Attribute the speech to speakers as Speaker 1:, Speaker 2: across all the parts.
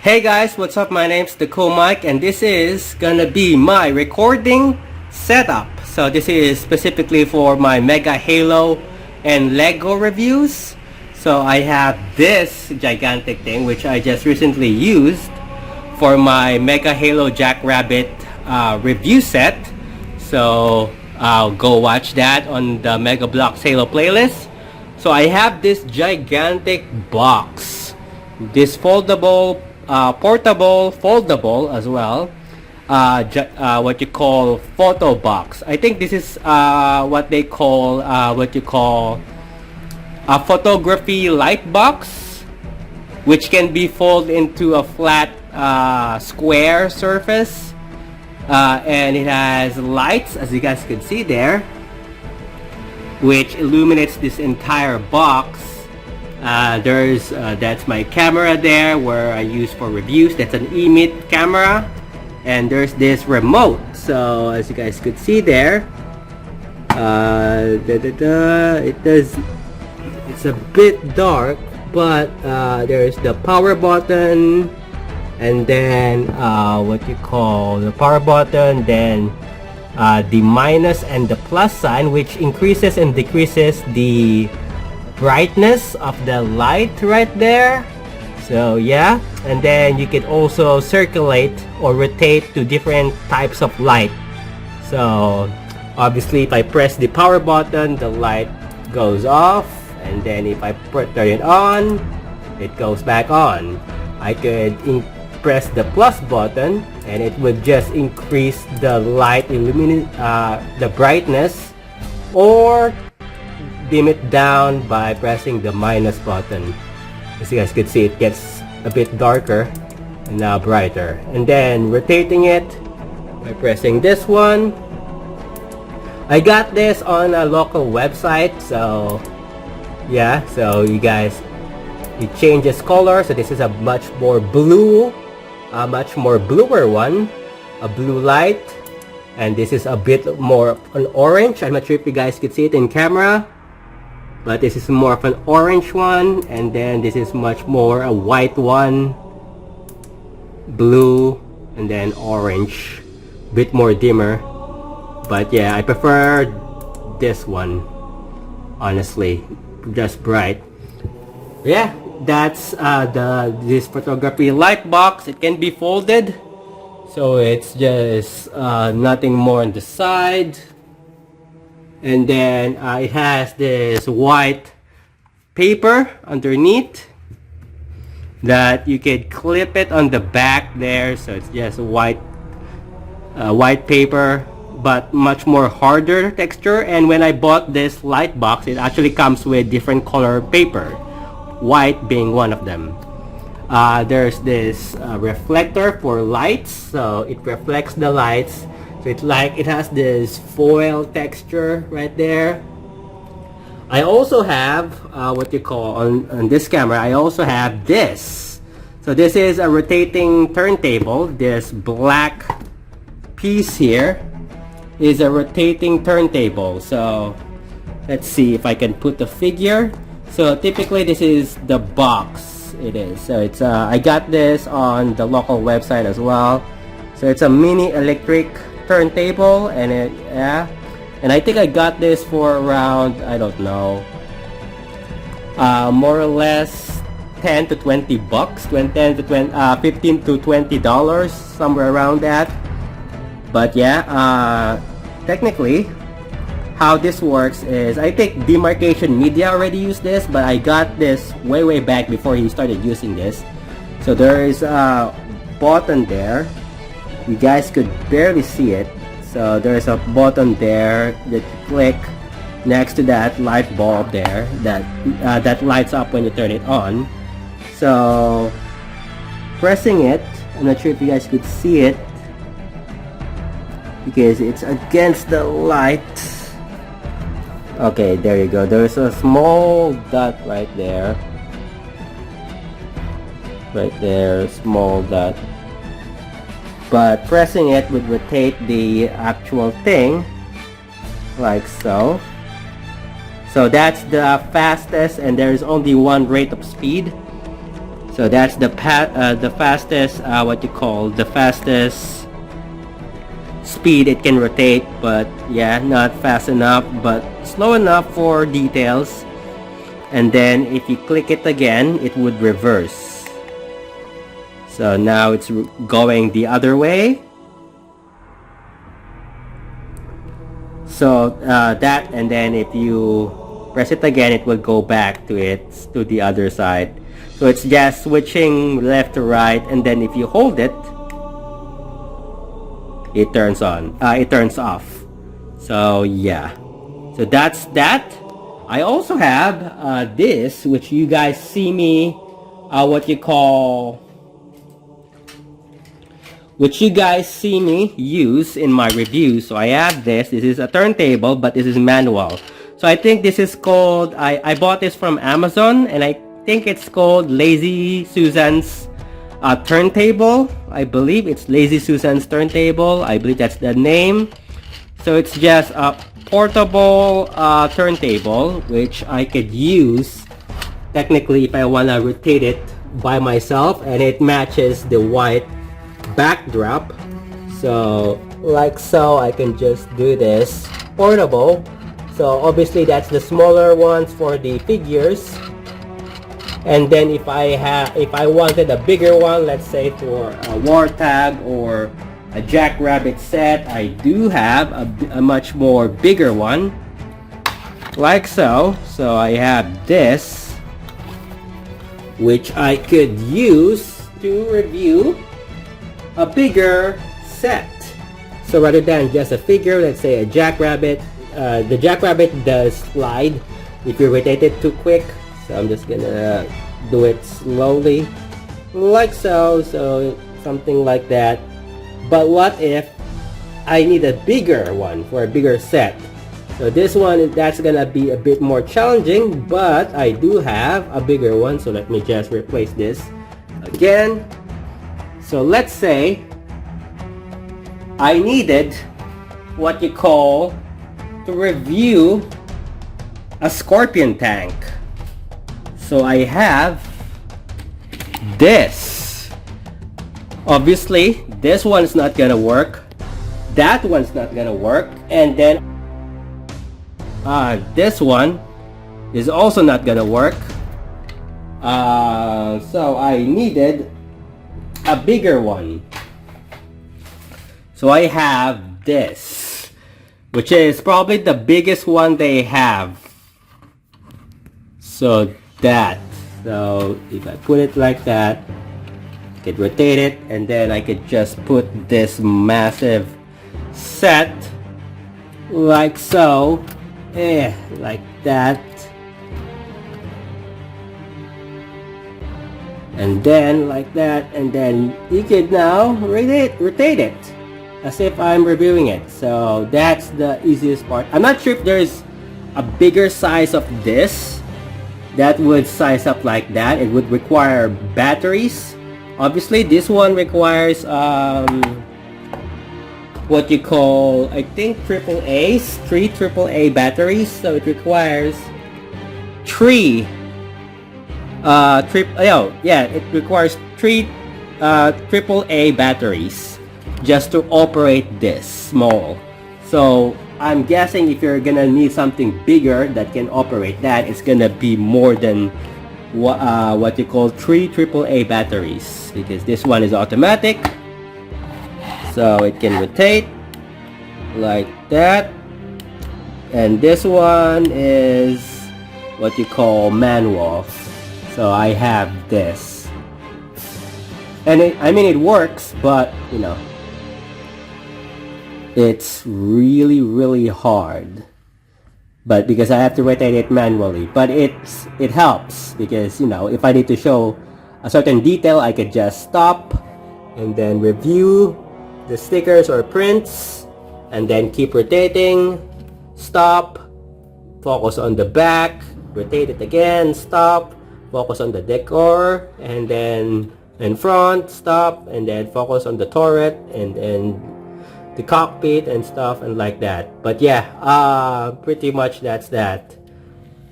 Speaker 1: Hey guys, what's up? My name's Nicolas and this is gonna be my recording setup. So this is specifically for my Mega Halo and Lego reviews. So I have this gigantic thing which I just recently used for my Mega Halo Jackrabbit review set. So I'll go watch that on the Mega Bloks Halo playlist. So I have this gigantic box, this foldable portable, foldable as well, what you call photo box. I think this is what they call what you call a photography light box, which can be folded into a flat square surface, and it has lights, as you guys can see there, which illuminates this entire box. That's my camera there where I use for reviews. That's an EMIT camera, and there's this remote. So as you guys could see there, it's a bit dark, but there's the power button, and then what you call the power button, then the minus and the plus sign, which increases and decreases the brightness of the light right there. So yeah, and then you can also circulate or rotate to different types of light. So obviously if I press the power button, the light goes off, and then if I turn it on, it goes back on. I could press the plus button and it would just increase the light the brightness, or dim it down by pressing the minus button. As you guys can see, it gets a bit darker and now brighter. And then rotating it by pressing this one. I got this on a local website, so yeah, so you guys, it changes color. So this is a much more blue, a much more bluer one, a blue light, and this is a bit more an orange. I'm not sure if you guys could see it in camera, but this is more of an orange one, and then this is much more a white one, blue, and then orange, bit more dimmer. But yeah, I prefer this one, honestly, just bright. Yeah, that's this photography light box. It can be folded, so it's just nothing more on the side. And then it has this white paper underneath that you can clip it on the back there. So it's just white paper, but much more harder texture. And when I bought this light box, it actually comes with different color paper, white being one of them. There's this reflector for lights, so it reflects the lights. So it's like it has this foil texture right there. I also have what you call on this camera, I also have this. So this is a rotating turntable. This black piece here is a rotating turntable. So let's see if I can put the figure. So typically this is the box. It is. So it's I got this on the local website as well. So it's a mini electric turntable, and and I think I got this for around, I don't know, more or less 10 to 20 bucks, 10 to 20, 15 to 20 dollars, somewhere around that. But yeah, technically how this works is, I think Demarcation Media already used this, but I got this way back before he started using this. So there is a button there. You guys could barely see it. So there's a button there that you click next to that light bulb there that lights up when you turn it on. So pressing it, I'm not sure if you guys could see it because it's against the light. Okay, there you go. There's a small dot right there. Right there, small dot. But pressing it would rotate the actual thing like so. So that's the fastest, and there is only one rate of speed. So that's the fastest, what you call the fastest speed it can rotate, but yeah, not fast enough, but slow enough for details. And then if you click it again, it would reverse. So now it's going the other way. So that, and then if you press it again, it will go back to the other side. So it's just switching left to right, and then if you hold it, it turns on. It turns off. So yeah. So that's that. I also have this, which you guys see me, which you guys see me use in my review. So I have this. This is a turntable, but this is manual. So I think this is called, I bought this from Amazon, and I think it's called Lazy Susan's turntable. I believe it's Lazy Susan's turntable. I believe that's the name. So it's just a portable turntable, which I could use technically if I want to rotate it by myself, and it matches the white backdrop. So like so, I can just do this portable. So obviously that's the smaller ones for the figures, and then if I wanted a bigger one, let's say for a war tag or a jackrabbit set, I do have a much more bigger one, like so. So I have this, which I could use to review a bigger set. So rather than just a figure, let's say a jackrabbit, the jackrabbit does slide if you rotate it too quick. So I'm just gonna do it slowly, like so. So something like that. But what if I need a bigger one for a bigger set? So this one, that's gonna be a bit more challenging, but I do have a bigger one. So let me just replace this again. So let's say I needed what you call to review a scorpion tank. So I have this. Obviously this one's not gonna work, that one's not gonna work, and then this one is also not gonna work. So I needed a bigger one. So I have this, which is probably the biggest one they have. So that, so if I put it like that, I could rotate it, and then I could just put this massive set like so, like that, and then like that, and then you could now rotate it as if I'm reviewing it. So that's the easiest part. I'm not sure if there's a bigger size of this that would size up like that. It would require batteries. Obviously this one requires what you call, I think, three AAA batteries. So it requires three it requires three AAA batteries just to operate this small. So I'm guessing if you're gonna need something bigger that can operate that, it's gonna be more than what you call three AAA batteries, because this one is automatic, so it can rotate like that, and this one is what you call manual. So I have this, and it works, but you know, it's really hard. But because I have to rotate it manually, but it helps, because you know, if I need to show a certain detail, I could just stop and then review the stickers or prints, and then keep rotating, stop, focus on the back, rotate it again, stop, focus on the decor, and then in front, stop, and then focus on the turret, and the cockpit and stuff, and like that. But yeah, pretty much that's that.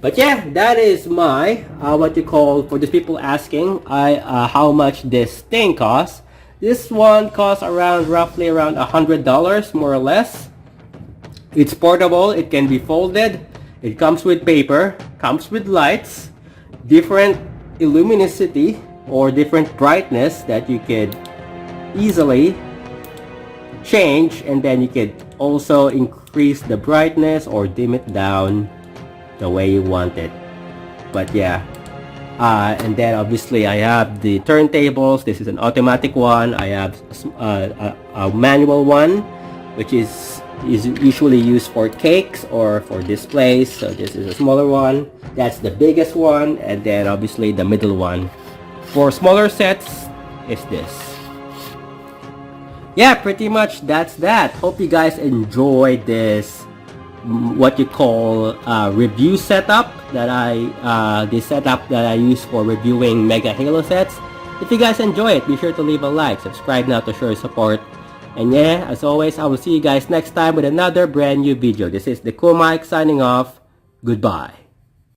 Speaker 1: But yeah, that is my what you call, for those people asking how much this thing costs. This one costs around roughly around $100 more or less. It's portable, it can be folded, it comes with paper, comes with lights, different luminosity or different brightness that you could easily change, and then you could also increase the brightness or dim it down the way you want it. But yeah, and then obviously I have the turntables. This is an automatic one. I have a manual one, which is usually used for cakes or for displays. So this is a smaller one, that's the biggest one, and then obviously the middle one. For smaller sets is this. Yeah, pretty much that's that. Hope you guys enjoyed this what you call review setup that the setup that I use for reviewing Mega Halo sets. If you guys enjoy it, be sure to leave a like, subscribe now to show your support. And yeah, as always, I will see you guys next time with another brand new video. This is the Cool Mike signing off. Goodbye.